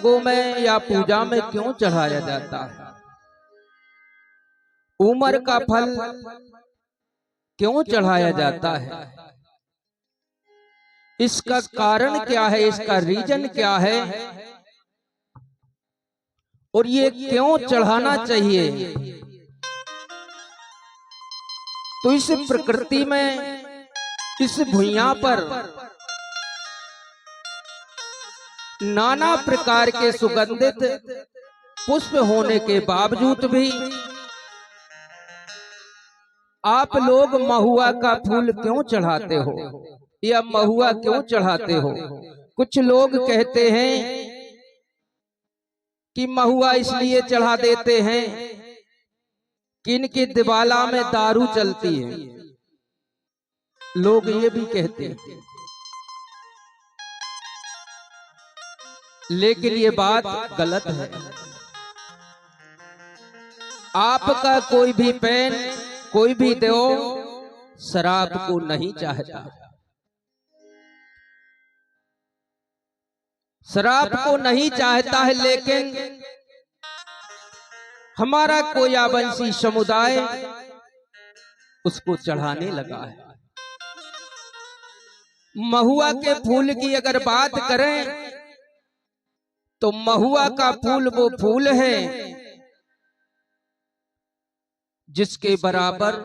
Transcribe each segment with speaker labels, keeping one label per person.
Speaker 1: सत्संगों में या पूजा में क्यों चढ़ाया जाता है? उम्र का फल क्यों चढ़ाया जाता है? इसका कारण क्या है? इसका रीजन क्या है? और ये क्यों चढ़ाना चाहिए? तो इस प्रकृति में, इस भुइयां पर नाना प्रकार के सुगंधित पुष्प होने के बावजूद भी आप लोग महुआ का फूल क्यों चढ़ाते हो या महुआ क्यों चढ़ाते हो? कुछ लोग कहते हैं कि महुआ इसलिए चढ़ा देते हैं कि इनकी दिवाला में दारू चलती है। लोग ये भी कहते हैं, लेकिन ये बात गलत है। आपका कोई भी पेन, कोई भी देव शराब को नहीं चाहता, शराब को नहीं चाहता है, लेकिन हमारा कोयावंशी समुदाय उसको चढ़ाने लगा है। महुआ के फूल की अगर बात करें तो महुआ का फूल वो फूल है जिसके बराबर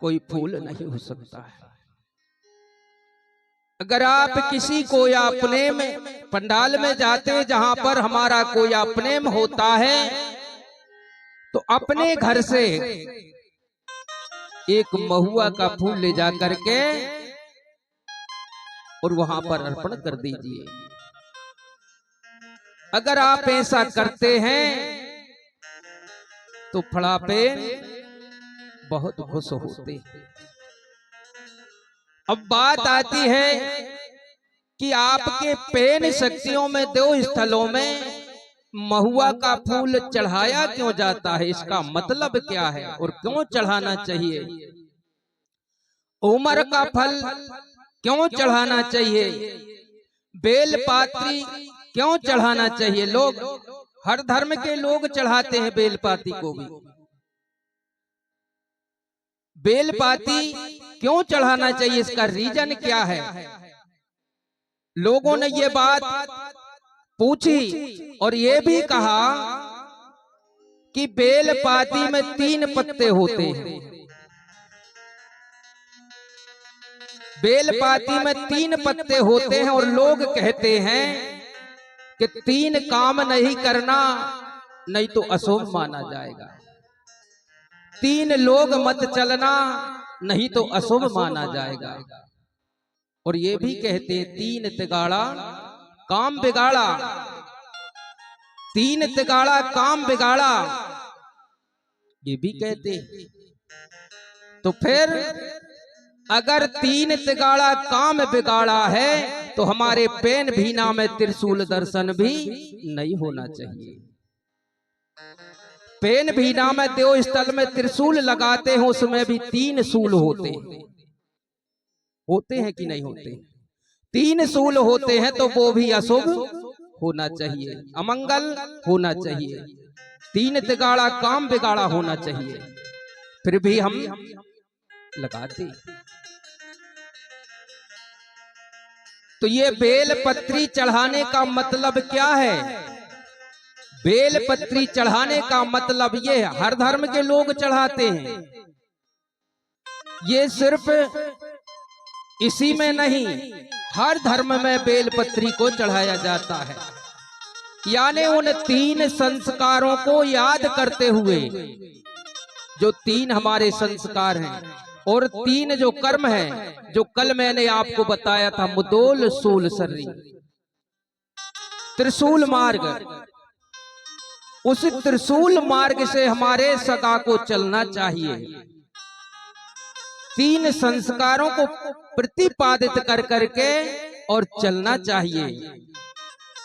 Speaker 1: कोई फूल नहीं हो सकता है। अगर आप किसी कोयापनेम पंडाल में जाते हैं जहां पर हमारा कोयापनेम होता है, तो अपने घर से एक महुआ का फूल ले जा करके और वहां पर अर्पण कर दीजिए। अगर आप ऐसा करते हैं तो फड़ापे बहुत खुश होते हैं। अब बात आती है कि आपके पेन शक्तियों में, देव स्थलों में महुआ का फूल चढ़ाया क्यों जाता है? इसका मतलब क्या है और क्यों चढ़ाना चाहिए? उमर का फल क्यों चढ़ाना चाहिए? बेलपाती क्यों चढ़ाना चाहिए? लोग, हर धर्म के लोग चढ़ाते हैं बेलपाती को भी। बेलपाती क्यों चढ़ाना चाहिए? इसका रीजन क्या है? लोगों ने ये बात पूछी और ये भी कहा कि बेलपाती में 3 पत्ते होते हैं। बेलपाती में 3 पत्ते होते हैं और लोग कहते हैं कि 3 काम नहीं करना, नहीं तो अशुभ माना जाएगा। 3 लोग मत चलना, नहीं तो अशुभ माना जाएगा। और ये भी कहते हैं 3 तिगाड़ा काम बिगाड़ा, 3 तिगाड़ा काम बिगाड़ा, ये भी कहते हैं। तो फिर अगर 3 तिगाड़ा काम बिगाड़ा है तो हमारे पेन भीना में त्रिशूल दर्शन भी नहीं होना चाहिए। पेन भीना में देव स्थल में त्रिशूल लगाते हैं, उसमें भी 3 शूल होते हैं। होते हैं कि नहीं होते? 3 शूल होते हैं, तो वो भी अशुभ होना चाहिए, अमंगल होना चाहिए। 3 तिगाड़ा काम बिगाड़ा होना चाहिए, फिर भी हम लगाते। तो ये बेलपत्री चढ़ाने का मतलब क्या है? बेलपत्री चढ़ाने का मतलब ये है, हर धर्म के लोग चढ़ाते हैं। ये सिर्फ इसी में नहीं, हर धर्म में बेलपत्री को चढ़ाया जाता है। यानी उन 3 संस्कारों को याद करते हुए, जो 3 हमारे संस्कार हैं और 3 जो कर्म हैं, जो कल मैंने आपको बताया था, मुदोल सूल सर्री त्रिशूल मार्ग, उस त्रिशूल मार्ग से हमारे सदा को चलना चाहिए। 3 संस्कारों को प्रतिपादित कर करके और चलना चाहिए।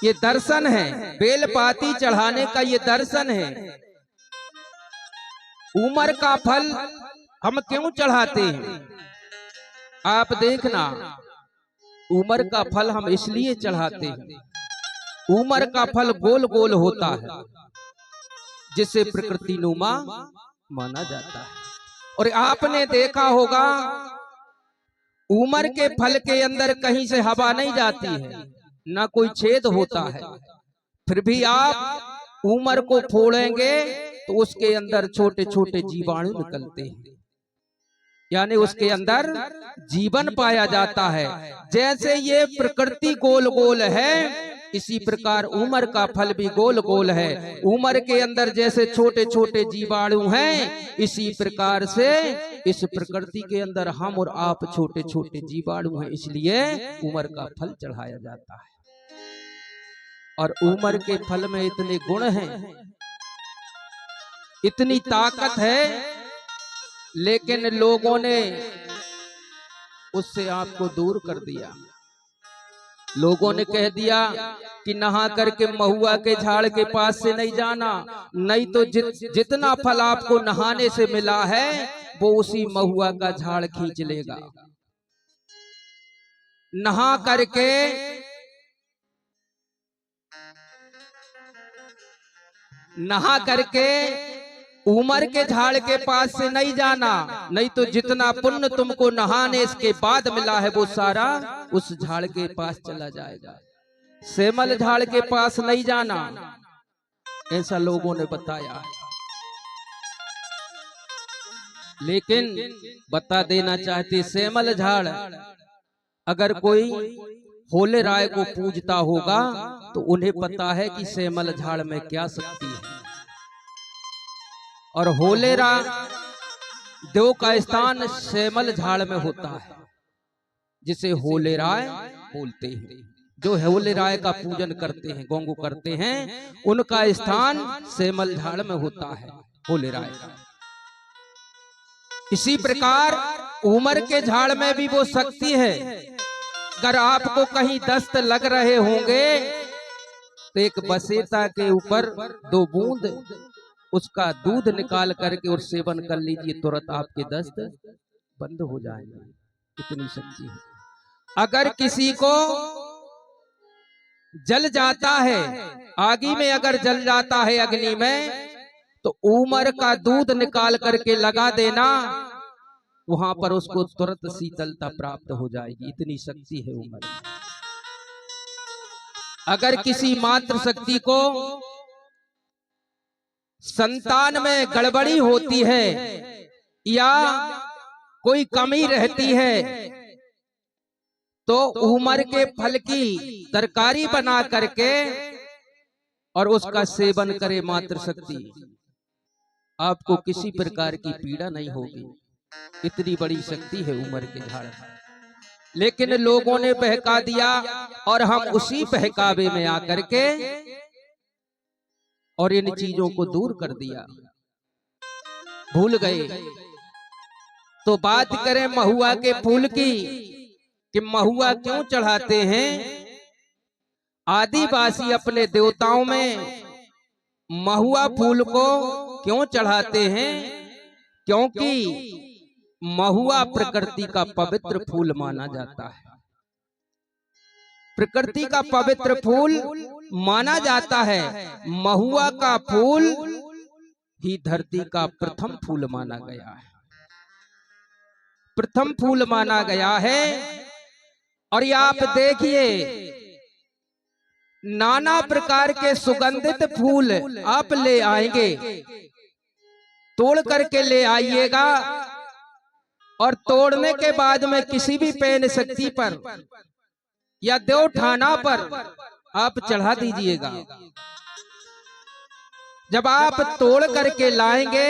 Speaker 1: ये दर्शन है, बेलपाती चढ़ाने का ये दर्शन है। उमर का फल हम क्यों चढ़ाते हैं? आप देखना, उमर का फल हम इसलिए चढ़ाते हैं उमर का फल गोल गोल होता है, जिसे प्रकृति नुमा माना जाता है। और आपने देखा होगा उमर के फल के अंदर कहीं से हवा नहीं जाती है, ना कोई छेद होता है, फिर भी आप उमर को फोड़ेंगे तो उसके अंदर छोटे छोटे जीवाणु निकलते हैं, यानी उसके अंदर जीवन पाया जाता है। जैसे ये प्रकृति गोल गोल है, इसी प्रकार उमर का फल भी गोल गोल है। उमर के अंदर जैसे छोटे छोटे जीवाणु हैं, इसी प्रकार से इस प्रकृति के अंदर हम और आप छोटे छोटे जीवाणु हैं, इसलिए उमर का फल चढ़ाया जाता है। और उमर के फल में इतने गुण हैं, इतनी ताकत है, लेकिन लोगों ने उससे आपको दूर कर दिया। लोगों ने कह दिया कि नहा करके महुआ के झाड़ के पास से नहीं जाना, नहीं तो जितना फल आपको नहाने से मिला है वो उसी महुआ का झाड़ खींच लेगा। नहा करके उमर के झाड़ के पास से नहीं जाना, नहीं तो जितना पुण्य तुमको नहाने के बाद मिला है वो सारा उस झाड़ के पास चला जाएगा। सेमल झाड़ के पास नहीं जाना, ऐसा लोगों ने बताया। लेकिन बता देना चाहते, सेमल झाड़ अगर कोई होले राय को पूजता होगा तो उन्हें पता है कि सेमल झाड़ में क्या शक्ति है। और होले राय देव का स्थान सेमल झाड़ में होता है, जिसे होले राय बोलते हैं। जो होले राय का पूजन करते हैं, गोंगू करते हैं, उनका स्थान सेमल झाड़ में होता है, होले राय का। इसी प्रकार उमर के झाड़ में भी वो शक्ति है। अगर आपको कहीं दस्त लग रहे होंगे तो एक बसेता के ऊपर 2 बूंद उसका दूध निकाल करके और सेवन कर लीजिए, तुरंत आपके दस्त बंद हो जाएंगे। इतनी शक्ति है। अगर किसी को जल जाता है, आगी में अगर जल जाता है अग्नि में, तो उमर का दूध निकाल करके लगा देना, वहां पर उसको तुरंत शीतलता प्राप्त हो जाएगी। इतनी शक्ति है उमर में। अगर किसी मातृ शक्ति को संतान में गड़बड़ी होती है या कोई कमी रहती है, तो उमर के फल की तरकारी बना करके और उसका सेवन करे मातृशक्ति, आपको किसी प्रकार की पीड़ा नहीं होगी। इतनी बड़ी शक्ति है उमर के झाड़। लेकिन लोगों ने बहका दिया और हम उसी बहकावे में आकर के और इन चीजों को दूर कर दिया, भूल गए। तो बात करें महुआ के फूल की कि महुआ क्यों चढ़ाते हैं। आदिवासी अपने देवताओं में महुआ फूल को क्यों चढ़ाते हैं, क्योंकि महुआ प्रकृति का पवित्र फूल माना जाता है। प्रकृति का पवित्र फूल माना जाता है। महुआ का फूल ही धरती का प्रथम फूल माना गया है, प्रथम फूल माना गया है। और ये आप देखिए, नाना प्रकार के सुगंधित फूल आप ले आएंगे, तोड़ करके ले आइएगा, और तोड़ने के बाद में किसी भी पैन शक्ति पर या देवठाना पर आप चढ़ा दीजिएगा। जब आप तोड़ करके लाएंगे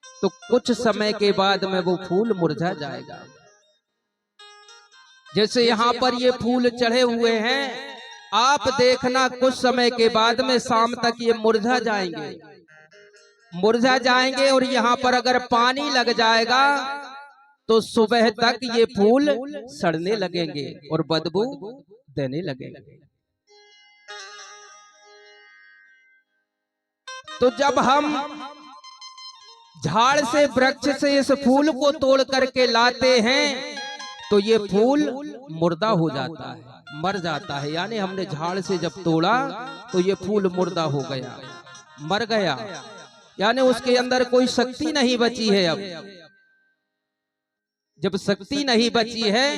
Speaker 1: तो कुछ समय के बाद में वो फूल मुरझा जाएगा। जैसे यहाँ पर ये फूल चढ़े हुए हैं, आप देखना कुछ समय के बाद में शाम तक ये मुरझा जाएंगे और यहाँ पर अगर पानी लग जाएगा तो सुबह तक ये फूल सड़ने लगेंगे और बदबू देने लगेंगे। तो जब हम झाड़ से, वृक्ष से इस फूल को तोड़ करके लाते हैं तो ये फूल मुर्दा हो जाता है, मर जाता है। यानी हमने झाड़ से जब तोड़ा तो ये फूल मुर्दा हो गया, मर गया, यानी उसके अंदर कोई शक्ति नहीं बची है। अब जब शक्ति नहीं बची है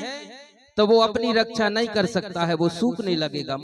Speaker 1: तो वो अपनी रक्षा नहीं कर सकता है, वो सूखने लगेगा।